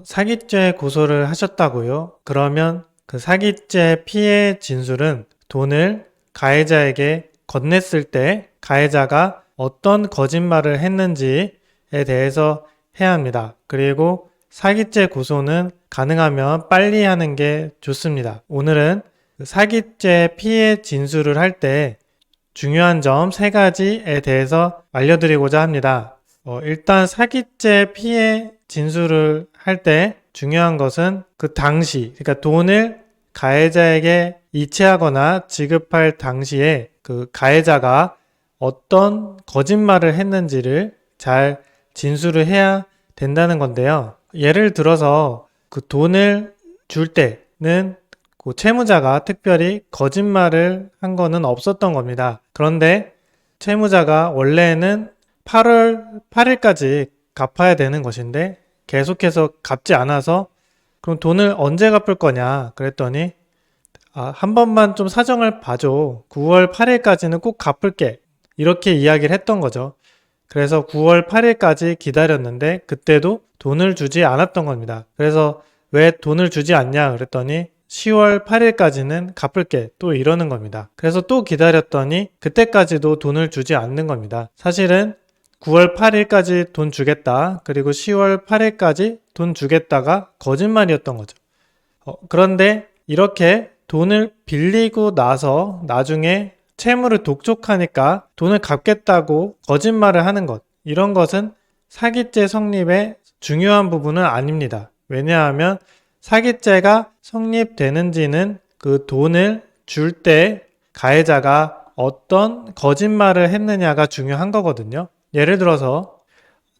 사기죄 고소를 하셨다고요? 그러면 그 사기죄 피해 진술은 돈을 가해자에게 건넸을 때 가해자가 어떤 거짓말을 했는지에 대해서 해야 합니다. 그리고 사기죄 고소는 가능하면 빨리 하는 게 좋습니다. 오늘은 그 사기죄 피해 진술을 할 때 중요한 점 3가지에 대해서 알려드리고자 합니다. 일단 사기죄 피해 진술을 할 때 중요한 것은 그 당시, 그러니까 돈을 가해자에게 이체하거나 지급할 당시에 그 가해자가 어떤 거짓말을 했는지를 잘 진술을 해야 된다는 건데요. 예를 들어서 그 돈을 줄 때는 그 채무자가 특별히 거짓말을 한 거는 없었던 겁니다. 그런데 채무자가 원래는 8월 8일까지 갚아야 되는 것인데 계속해서 갚지 않아서 그럼 돈을 언제 갚을 거냐 그랬더니 한 번만 좀 사정을 봐줘. 9월 8일까지는 꼭 갚을게. 이렇게 이야기를 했던 거죠. 그래서 9월 8일까지 기다렸는데 그때도 돈을 주지 않았던 겁니다. 그래서 왜 돈을 주지 않냐 그랬더니 10월 8일까지는 갚을게 또 이러는 겁니다. 그래서 또 기다렸더니 그때까지도 돈을 주지 않는 겁니다. 사실은 9월 8일까지 돈 주겠다 그리고 10월 8일까지 돈 주겠다가 거짓말이었던 거죠. 그런데 이렇게 돈을 빌리고 나서 나중에 채무를 독촉하니까 돈을 갚겠다고 거짓말을 하는 것, 이런 것은 사기죄 성립의 중요한 부분은 아닙니다. 왜냐하면 사기죄가 성립되는지는 그 돈을 줄 때 가해자가 어떤 거짓말을 했느냐가 중요한 거거든요. 예를 들어서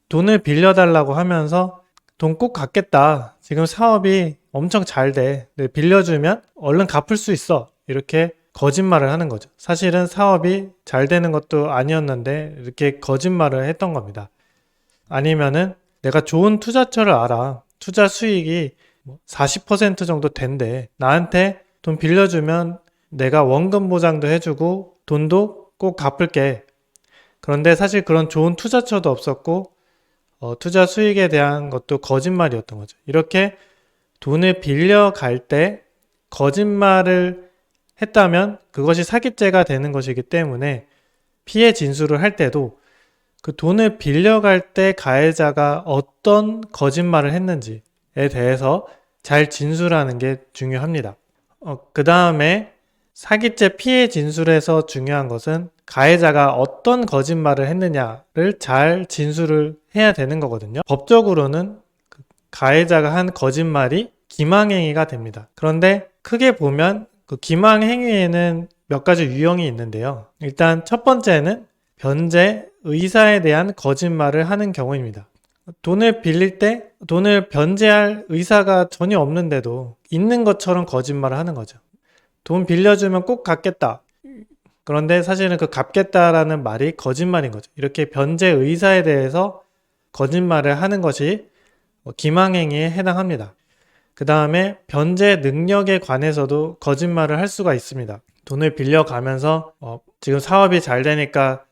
돈을 빌려달라고 하면서 돈 꼭 갚겠다. 지금 사업이 엄청 잘 돼. 빌려주면 얼른 갚을 수 있어. 이렇게 거짓말을 하는 거죠. 사실은 사업이 잘 되는 것도 아니었는데 이렇게 거짓말을 했던 겁니다. 아니면은 내가 좋은 투자처를 알아. 투자 수익이 40% 정도 된대. 나한테 돈 빌려주면 내가 원금 보장도 해주고 돈도 꼭 갚을게. 그런데 사실 그런 좋은 투자처도 없었고 투자 수익에 대한 것도 거짓말이었던 거죠. 이렇게 돈을 빌려갈 때 거짓말을 했다면 그것이 사기죄가 되는 것이기 때문에 피해 진술을 할 때도 그 돈을 빌려갈 때 가해자가 어떤 거짓말을 했는지에 대해서 잘 진술하는 게 중요합니다. 그 다음에 사기죄 피해 진술에서 중요한 것은 가해자가 어떤 거짓말을 했느냐를 잘 진술을 해야 되는 거거든요. 법적으로는 가해자가 한 거짓말이 기망행위가 됩니다. 그런데 크게 보면 그 기망행위에는 몇 가지 유형이 있는데요. 일단 첫 번째는 변제 의사에 대한 거짓말을 하는 경우입니다. 돈을 빌릴 때 돈을 변제할 의사가 전혀 없는데도 있는 것처럼 거짓말을 하는 거죠. 돈 빌려주면 꼭 갚겠다. 그런데 사실은 그 갚겠다라는 말이 거짓말인 거죠. 이렇게 변제 의사에 대해서 거짓말을 하는 것이 기망행위에 해당합니다. 그 다음에 변제 능력에 관해서도 거짓말을 할 수가 있습니다. 돈을 빌려가면서 지금 사업이 잘 되니까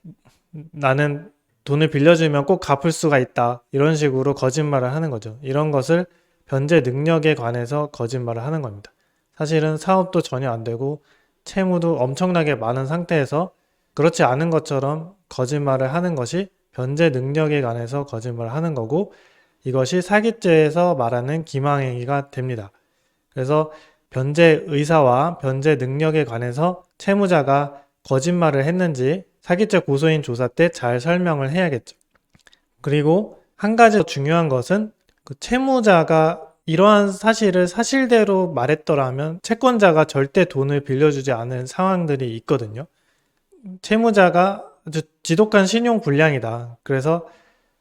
나는 돈을 빌려주면 꼭 갚을 수가 있다. 이런 식으로 거짓말을 하는 거죠. 이런 것을 변제 능력에 관해서 거짓말을 하는 겁니다. 사실은 사업도 전혀 안 되고 채무도 엄청나게 많은 상태에서 그렇지 않은 것처럼 거짓말을 하는 것이 변제 능력에 관해서 거짓말을 하는 거고 이것이 사기죄에서 말하는 기망행위가 됩니다. 그래서 변제 의사와 변제 능력에 관해서 채무자가 거짓말을 했는지 사기죄 고소인 조사 때 잘 설명을 해야겠죠. 그리고 한 가지 중요한 것은 그 채무자가 이러한 사실을 사실대로 말했더라면 채권자가 절대 돈을 빌려주지 않은 상황들이 있거든요. 채무자가 아주 지독한 신용 불량이다. 그래서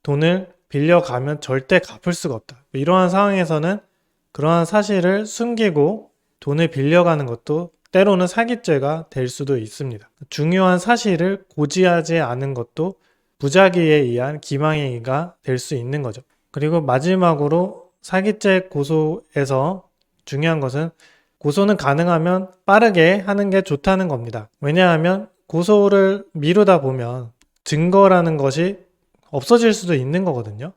돈을 빌려가면 절대 갚을 수가 없다. 이러한 상황에서는 그러한 사실을 숨기고 돈을 빌려가는 것도 때로는 사기죄가 될 수도 있습니다. 중요한 사실을 고지하지 않은 것도 부작위에 의한 기망행위가 될 수 있는 거죠. 그리고 마지막으로 사기죄 고소에서 중요한 것은 고소는 가능하면 빠르게 하는 게 좋다는 겁니다. 왜냐하면 고소를 미루다 보면 증거라는 것이 없어질 수도 있는 거거든요.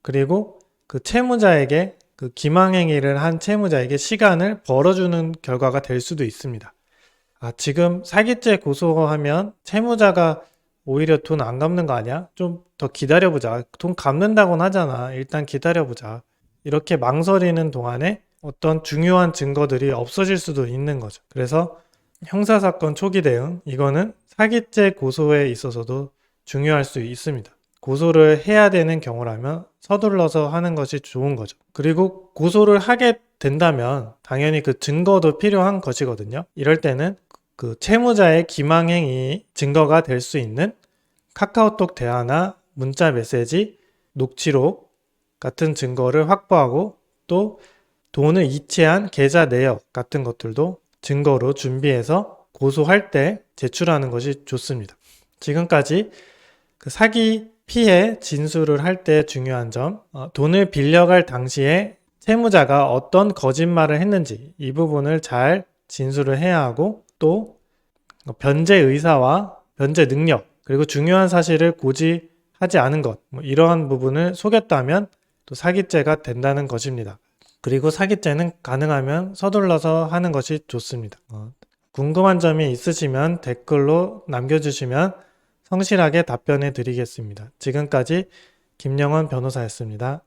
그리고 그 채무자에게 그 기망행위를 한 채무자에게 시간을 벌어주는 결과가 될 수도 있습니다. 지금 사기죄 고소하면 채무자가 오히려 돈 안 갚는 거 아니야? 좀 더 기다려보자. 돈 갚는다고는 하잖아. 일단 기다려보자. 이렇게 망설이는 동안에 어떤 중요한 증거들이 없어질 수도 있는 거죠. 그래서 형사사건 초기 대응, 이거는 사기죄 고소에 있어서도 중요할 수 있습니다. 고소를 해야 되는 경우라면 서둘러서 하는 것이 좋은 거죠. 그리고 고소를 하게 된다면 당연히 그 증거도 필요한 것이거든요. 이럴 때는 그 채무자의 기망행위 증거가 될 수 있는 카카오톡 대화나 문자 메시지, 녹취록 같은 증거를 확보하고 또 돈을 이체한 계좌 내역 같은 것들도 증거로 준비해서 고소할 때 제출하는 것이 좋습니다. 지금까지 그 사기 피해 진술을 할 때 중요한 점, 돈을 빌려갈 당시에 채무자가 어떤 거짓말을 했는지 이 부분을 잘 진술을 해야 하고 또 변제 의사와 변제 능력 그리고 중요한 사실을 고지하지 않은 것 이러한 부분을 속였다면 또 사기죄가 된다는 것입니다. 그리고 사기죄는 가능하면 서둘러서 하는 것이 좋습니다. 궁금한 점이 있으시면 댓글로 남겨주시면 성실하게 답변해 드리겠습니다. 지금까지 김영원 변호사였습니다.